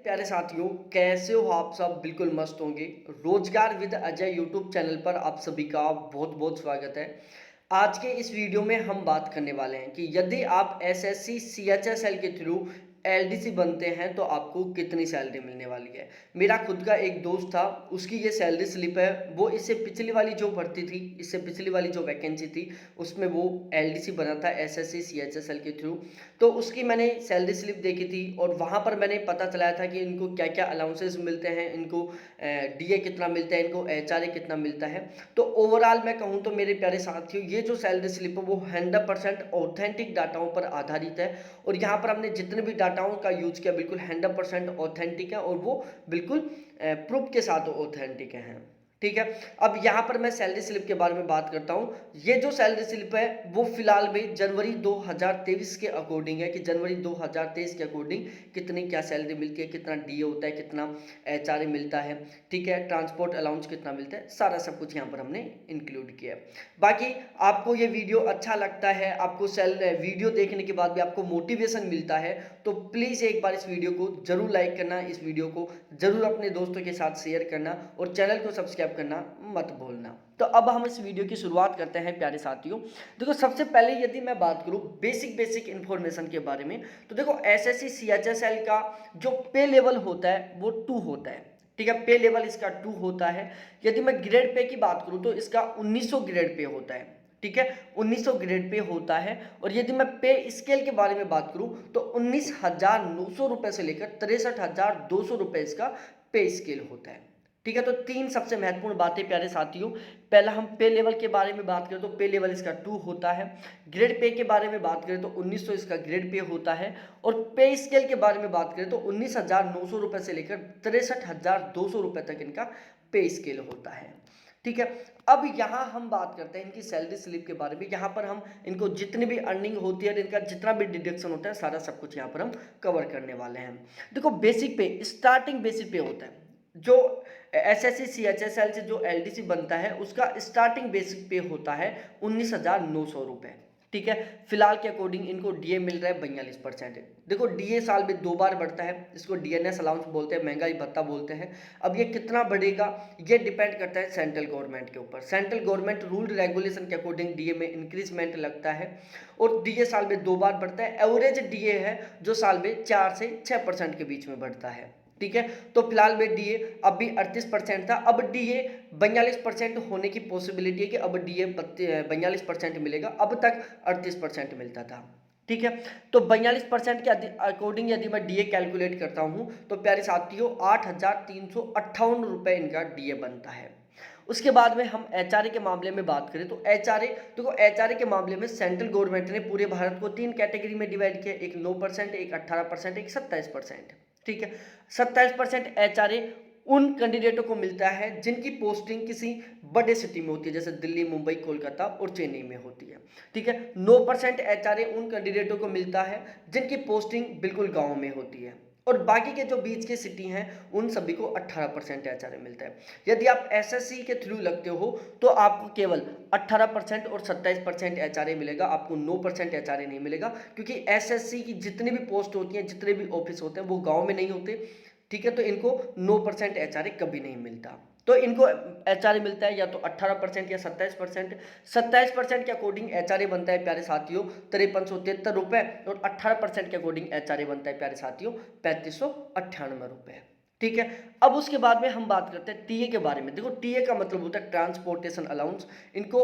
प्यारे साथियों, कैसे हो आप सब? बिल्कुल मस्त होंगे। रोजगार विद अजय यूट्यूब चैनल पर आप सभी का बहुत बहुत स्वागत है। आज के इस वीडियो में हम बात करने वाले हैं कि यदि आप एसएससी सीएचएसएल के थ्रू एलडीसी बनते हैं तो आपको कितनी सैलरी मिलने वाली है। मेरा खुद का एक दोस्त था, उसकी ये सैलरी स्लिप है। वो इससे पिछली वाली जो भर्ती थी, इससे पिछली वाली जो वैकेंसी थी, उसमें वो एलडीसी बना था एसएससी सीएचएसएल के थ्रू। तो उसकी मैंने सैलरी स्लिप देखी थी और वहाँ पर मैंने पता चलाया था कि इनको क्या क्या अलाउंसेस मिलते हैं, इनको डीए कितना मिलता है, इनको एचआरए कितना मिलता है। तो ओवरऑल मैं कहूँ तो मेरे प्यारे साथियों, ये जो सैलरी स्लिप है वो 100% ऑथेंटिक डाटाओं पर आधारित है। और यहाँ पर हमने जितने भी डाटाओं का यूज किया बिल्कुल 100% ऑथेंटिक है और वो बिल्कुल प्रूफ के साथ ऑथेंटिक है। ठीक है। अब यहाँ पर मैं सैलरी स्लिप के बारे में बात करता हूँ। ये जो सैलरी स्लिप है वो फिलहाल में जनवरी 2023 के अकॉर्डिंग है कि जनवरी 2023 के अकॉर्डिंग कितनी क्या सैलरी मिलती है, कितना डीए होता है, कितना एचआरए मिलता है, ठीक है, ट्रांसपोर्ट अलाउंस कितना मिलता है, सारा सब कुछ यहाँ पर हमने इंक्लूड किया है। बाकी आपको ये वीडियो अच्छा लगता है, आपको वीडियो देखने के बाद भी आपको मोटिवेशन मिलता है, तो प्लीज़ एक बार इस वीडियो को जरूर लाइक करना, इस वीडियो को जरूर अपने दोस्तों के साथ शेयर करना और चैनल को सब्सक्राइब करना मत भूलना। तो अब हम इस वीडियो की शुरुआत करते हैं प्यारे साथियों। देखो, सबसे पहले यदि मैं बात करूं बेसिक इंफॉर्मेशन के बारे में, तो देखो एसएससी सीएचएसएल का जो पे लेवल होता है वो 2 होता है। ठीक है, पे लेवल इसका 2 होता है। यदि मैं ग्रेड पे की बात करूं तो इसका 1900 ग्रेड पे होता है। ठीक है, 1900 ग्रेड पे होता है। और यदि मैं पे स्केल के बारे में बात करूं तो 19,900 रुपए से लेकर 63,200 रुपए इसका पे स्केल होता है। ठीक है, तो 3 सबसे महत्वपूर्ण बातें प्यारे साथियों। पहला हम पे लेवल के बारे में बात करें तो पे लेवल इसका 2 होता है। ग्रेड पे के बारे में बात करें तो 1900 इसका ग्रेड पे होता है। और पे स्केल के बारे में बात करें तो 19,900 रुपए से लेकर 63,200 रुपए तक इनका पे स्केल होता है। ठीक है, अब यहाँ हम बात करते हैं इनकी सैलरी स्लिप के बारे में। यहाँ पर हम इनको जितनी भी अर्निंग होती है, इनका जितना भी डिडक्शन होता है, सारा सब कुछ यहाँ पर हम कवर करने वाले हैं। देखो, बेसिक पे, स्टार्टिंग बेसिक पे होता है। जो एसएससी सीएचएसएल से जो एलडीसी बनता है उसका स्टार्टिंग बेसिक पे होता है 19,900 रुपए। ठीक है, फिलहाल के अकॉर्डिंग इनको डीए मिल रहा है 42%। देखो, डीए साल में 2 बार बढ़ता है, इसको डीएनएस अलाउंस बोलते हैं, महंगाई भत्ता बोलते हैं। अब ये कितना बढ़ेगा ये डिपेंड करता है सेंट्रल गवर्नमेंट के ऊपर। सेंट्रल गवर्नमेंट रूल रेगुलेशन के अकॉर्डिंग डीए में इंक्रीजमेंट लगता है और डीए साल में 2 बार बढ़ता है। एवरेज डीए है जो साल में 4 से 6% के बीच में बढ़ता है। ठीक है, तो फिलहाल में डीए अभी 38% था, अब डीए 42% होने की पॉसिबिलिटी है कि अब डीए 42% मिलेगा। अब तक 38% मिलता था। ठीक है, तो 42% के अकॉर्डिंग यदि मैं डीए कैलकुलेट करता हूं तो प्यारे साथियों 8,358 रुपए इनका डीए बनता है। उसके बाद में हम एचआरए के मामले में बात करें तो एचआरए, देखो एचआरए के मामले में सेंट्रल गवर्नमेंट ने पूरे भारत को 3 कैटेगरी में डिवाइड किया, एक 9%, एक 18%, एक 27%। ठीक है, 27% एचआरए उन कैंडिडेटों को मिलता है जिनकी पोस्टिंग किसी बड़े सिटी में होती है, जैसे दिल्ली, मुंबई, कोलकाता और चेन्नई में होती है। ठीक है, 9% एचआरए उन कैंडिडेटों को मिलता है जिनकी पोस्टिंग बिल्कुल गांव में होती है। और बाकी के जो बीच के सिटी हैं उन सभी को 18% एचआरए मिलता है। यदि आप एसएससी के थ्रू लगते हो तो आपको केवल 18% और 27% एचआरए मिलेगा, आपको 9% एचआरए नहीं मिलेगा, क्योंकि एसएससी की जितनी भी पोस्ट होती हैं, जितने भी ऑफिस होते हैं वो गांव में नहीं होते। ठीक है, तो इनको 9% एचआरए कभी नहीं मिलता। तो इनको एचआरए मिलता है या तो 18% या 27%। 27% के अकॉर्डिंग एचआरए बनता है प्यारे साथियों 5373 रुपए और 18% के अकॉर्डिंग एचआरए बनता है प्यारे साथियों 3598 रुपए। ठीक है, अब उसके बाद में हम बात करते हैं टीए के बारे में। देखो, टीए का मतलब होता है ट्रांसपोर्टेशन अलाउंस। इनको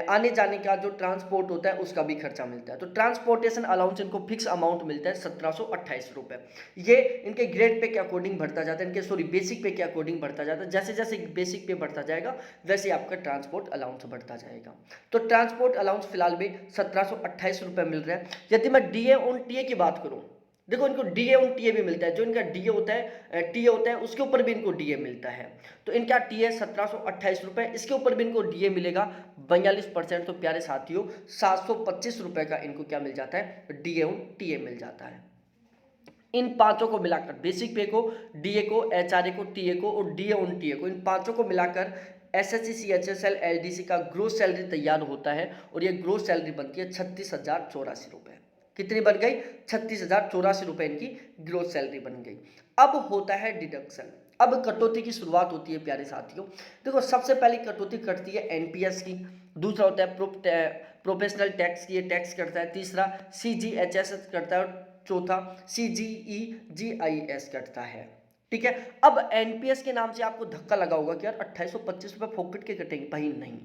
आने जाने का जो ट्रांसपोर्ट होता है उसका भी खर्चा मिलता है। तो ट्रांसपोर्टेशन अलाउंस इनको फिक्स अमाउंट मिलता है 1728 रुपए। ये इनके ग्रेड पे के अकॉर्डिंग बढ़ता जाता है, इनके बेसिक पे के अकॉर्डिंग बढ़ता जाता है। जैसे जैसे बेसिक पे बढ़ता जाएगा वैसे आपका ट्रांसपोर्ट अलाउंस बढ़ता जाएगा। तो ट्रांसपोर्ट अलाउंस फिलहाल में 1728 रुपए मिल रहा है। यदि मैं डीए ऑन टीए की बात करूं, देखो इनको डीए ऑन टीए भी मिलता है। जो इनका डीए होता है, टीए होता है, उसके ऊपर भी इनको डीए मिलता है। तो इनका टीए 1728 रुपए, इसके ऊपर भी इनको डीए मिलेगा 42%। तो प्यारे साथियों 725 रुपए का इनको क्या मिल जाता है, डीए ऑन टीए मिल जाता है। इन पांचों को मिलाकर, बेसिक पे को, डीए को, एचआरए को, टीए को और डीए ऑन टीए को, इन पांचों को मिलाकर एसएससी सीएचएसएल एलडीसी का ग्रोस सैलरी तैयार होता है और ये ग्रोस सैलरी बनती है 36,084 रुपए। कितनी बन गई? 36,084 रुपए इनकी ग्रोथ सैलरी बन गई। अब होता है डिडक्शन। अब कटौती की शुरुआत होती है प्यारे साथियों। देखो सबसे पहली कटौती कटती है एनपीएस की, दूसरा होता है प्रोफेशनल टैक्स की, ये टैक्स करता है, तीसरा सीजीएचएस करता है और चौथा सीजीईजीआईएस करता है। ठीक है। अब एनपीएस के नाम से आपको धक्का लगा होगा कि यार 2825 रुपये फोकट के कटेंगे। भाई नहीं,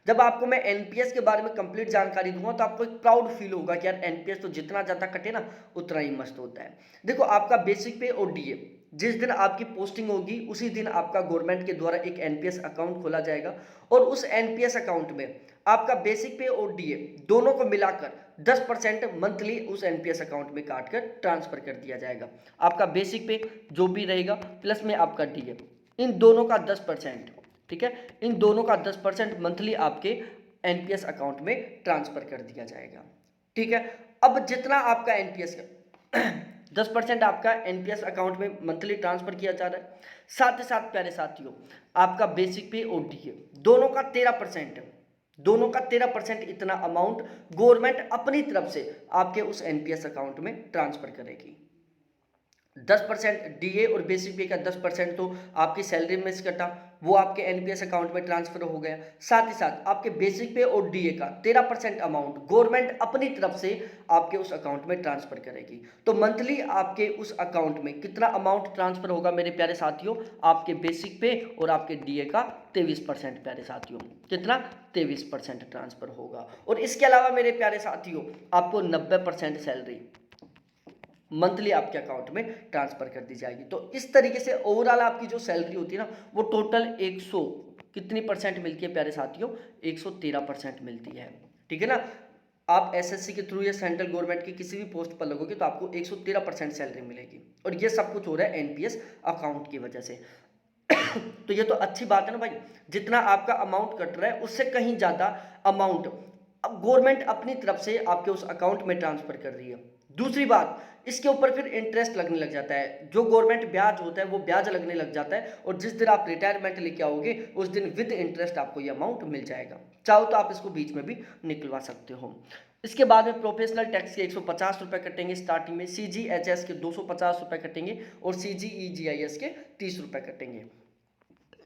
जब आपको मैं एनपीएस के बारे में कंप्लीट जानकारी दूंगा तो आपको एक प्राउड फील होगा कि यार एनपीएस तो जितना ज़्यादा कटे ना उतना ही मस्त होता है। देखो आपका बेसिक पे और डीए, जिस दिन आपकी पोस्टिंग होगी उसी दिन आपका गवर्नमेंट के द्वारा एक एनपीएस अकाउंट खोला जाएगा और उस एनपीएस अकाउंट में आपका बेसिक पे और डीए दोनों को मिलाकर 10% मंथली उस एनपीएस अकाउंट में काट कर ट्रांसफर कर दिया जाएगा। आपका बेसिक पे जो भी रहेगा प्लस में आपका डीए, इन दोनों का 10%, ठीक है, इन दोनों का 10% मंथली आपके एनपीएस अकाउंट में ट्रांसफर कर दिया जाएगा। ठीक है। अब जितना आपका एनपीएस का 10% आपका एनपीएस अकाउंट में मंथली ट्रांसफर किया जा रहा है, साथ ही साथ प्यारे साथियों आपका बेसिक पे और डीए दोनों का 13%, दोनों का 13% इतना अमाउंट गवर्नमेंट अपनी तरफ से आपके उस एनपीएस अकाउंट में ट्रांसफर करेगी। 10% डीए और बेसिक पे का 10% तो आपकी सैलरी में से कटा, वो आपके एनपीएस अकाउंट में ट्रांसफर हो गया। साथ ही साथ आपके बेसिक पे और डीए का 13% अमाउंट गवर्नमेंट अपनी तरफ से आपके उस अकाउंट में ट्रांसफर करेगी। तो मंथली आपके उस अकाउंट में कितना अमाउंट ट्रांसफर होगा मेरे प्यारे साथियों? आपके बेसिक पे और आपके डीए का 23% प्यारे साथियों, कितना? 23% ट्रांसफर होगा। और इसके अलावा मेरे प्यारे साथियों आपको 90% सैलरी मंथली आपके अकाउंट में ट्रांसफर कर दी जाएगी। तो इस तरीके से ओवरऑल आपकी जो सैलरी होती है ना वो टोटल 100 कितनी परसेंट मिलती है प्यारे साथियों? 113% मिलती है। ठीक है ना। आप एसएससी के थ्रू या सेंट्रल गवर्नमेंट की किसी भी पोस्ट पर लगोगे तो आपको 113% सैलरी मिलेगी और ये सब कुछ हो रहा है एनपीएस अकाउंट की वजह से। तो ये तो अच्छी बात है ना भाई, जितना आपका अमाउंट कट रहा है उससे कहीं ज़्यादा अमाउंट अब गवर्नमेंट अपनी तरफ से आपके उस अकाउंट में ट्रांसफर कर रही है। दूसरी बात, इसके ऊपर फिर इंटरेस्ट लगने लग जाता है, जो गवर्नमेंट ब्याज होता है वो ब्याज लगने लग जाता है और जिस दिन आप रिटायरमेंट लेके आओगे उस दिन विद इंटरेस्ट आपको ये अमाउंट मिल जाएगा। चाहो तो आप इसको बीच में भी निकलवा सकते हो। इसके बाद में प्रोफेशनल टैक्स के 150 रुपये कटेंगे स्टार्टिंग में, सीजीएचएस के 250 रुपये कटेंगे और सीजीईजीआईएस के 30 रुपये कटेंगे।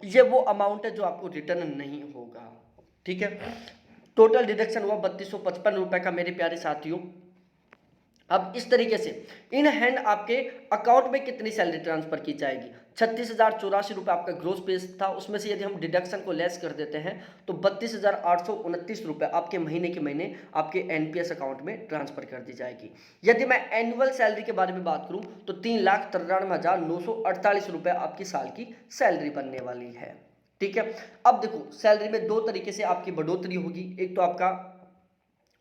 ये वो अमाउंट है जो आपको रिटर्न नहीं होगा। ठीक है। टोटल डिडक्शन हुआ 3255 रुपये का मेरे प्यारे साथियों। अब इस तरीके से इन हैंड आपके अकाउंट में कितनी सैलरी ट्रांसफर की जाएगी? 36,084 रुपये आपका ग्रोस पेज था, उसमें से यदि हम डिडक्शन को लेस कर देते हैं तो 32,829 रुपये आपके महीने के महीने आपके एनपीएस अकाउंट में ट्रांसफर कर दी जाएगी। यदि मैं एनुअल सैलरी के बारे में बात करूं तो 3,93,948 रुपये आपकी साल की सैलरी बनने वाली है। ठीक है। अब देखो सैलरी में दो तरीके से आपकी बढ़ोतरी होगी। एक तो आपका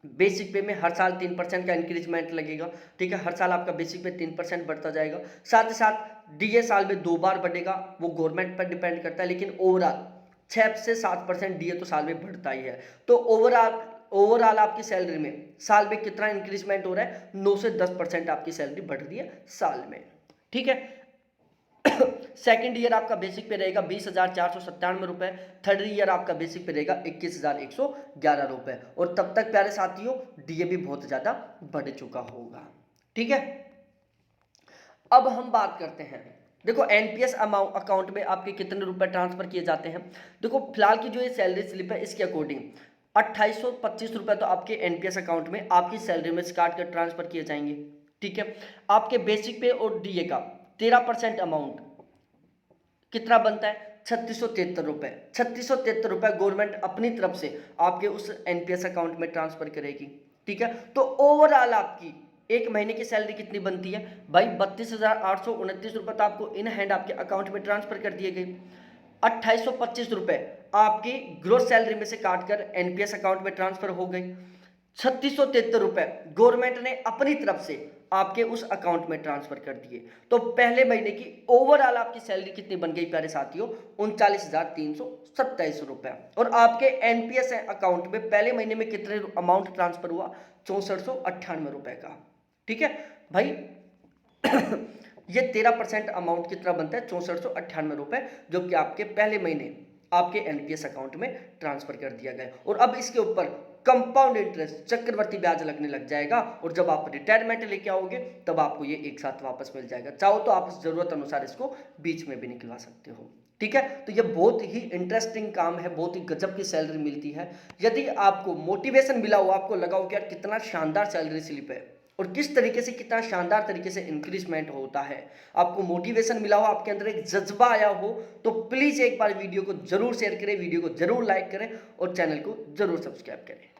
बेसिक पे में हर साल 3% का इंक्रीजमेंट लगेगा। ठीक है। हर साल आपका बेसिक पे 3% बढ़ता जाएगा। साथ ही साथ डीए साल में 2 बार बढ़ेगा, वो गवर्नमेंट पर डिपेंड करता है, लेकिन ओवरऑल 6 से 7% डीए तो साल में बढ़ता ही है। तो ओवरऑल आपकी सैलरी में साल में कितना इंक्रीजमेंट हो रहा है? 9 से 10% आपकी सैलरी बढ़ रही है साल में। ठीक है। सेकेंड ईयर आपका बेसिक पे रहेगा 20,497 रुपए, थर्ड ईयर आपका बेसिक पे रहेगा 21,111 रुपए और तब तक प्यारे साथियों डीए भी बहुत ज्यादा बढ़ चुका होगा। ठीक है। अब हम बात करते हैं, देखो एनपीएस अकाउंट में आपके कितने रुपए ट्रांसफर किए जाते हैं। देखो फिलहाल की जो ये सैलरी स्लिप है इसके अकॉर्डिंग 2825 रुपए तो आपके एनपीएस अकाउंट में आपकी सैलरी में से काट कर ट्रांसफर किए जाएंगे। ठीक है। आपके बेसिक पे और डीए का 13% अमाउंट कितना बनता है? 3673 रुपये। 3673 रुपये गवर्नमेंट अपनी तरफ से आपके उस एनपीएस अकाउंट में ट्रांसफर करेगी। ठीक है। तो ओवरऑल आपकी एक महीने की सैलरी कितनी बनती है भाई? 32,829 रुपये तो आपको इन हैंड आपके अकाउंट में ट्रांसफर कर दिए गए। 2825 रुपये आपकी ग्रोस सैलरी में से काटकर एनपीएस अकाउंट में ट्रांसफर हो गई। 3673 रुपये गवर्नमेंट ने अपनी तरफ से आपके उस अकाउंट में ट्रांसफर कर दिए। तो पहले महीने की ओवरऑल आपकी सैलरी कितनी बन गई प्यारे साथियों? 39,327 रुपये। और आपके एनपीएस अकाउंट में पहले महीने में कितने अमाउंट ट्रांसफर हुआ? 6498 रुपये का। ठीक है भाई। ये 13% अमाउंट कितना बनता है? 6498 रुपये, जो कि आपके पहले महीने आपके एनपीएस अकाउंट में ट्रांसफर कर दिया गया। और अब इसके ऊपर कंपाउंड इंटरेस्ट चक्रवर्ती ब्याज लगने लग जाएगा और जब आप रिटायरमेंट लेके आओगे तब आपको ये एक साथ वापस मिल जाएगा। चाहो तो आप जरूरत अनुसार इसको बीच में भी निकलवा सकते हो। ठीक है, तो ये बहुत ही इंटरेस्टिंग काम है, बहुत ही गजब की सैलरी मिलती है। यदि आपको मोटिवेशन मिला हो, आपको लगा हो कि यार कितना शानदार सैलरी स्लिप है और किस तरीके से, कितना शानदार तरीके से इंक्रीजमेंट होता है, आपको मोटिवेशन मिला हो, आपके अंदर एक जज्बा आया हो, तो प्लीज़ एक बार वीडियो को जरूर शेयर करें, वीडियो को जरूर लाइक करें और चैनल को जरूर सब्सक्राइब करें।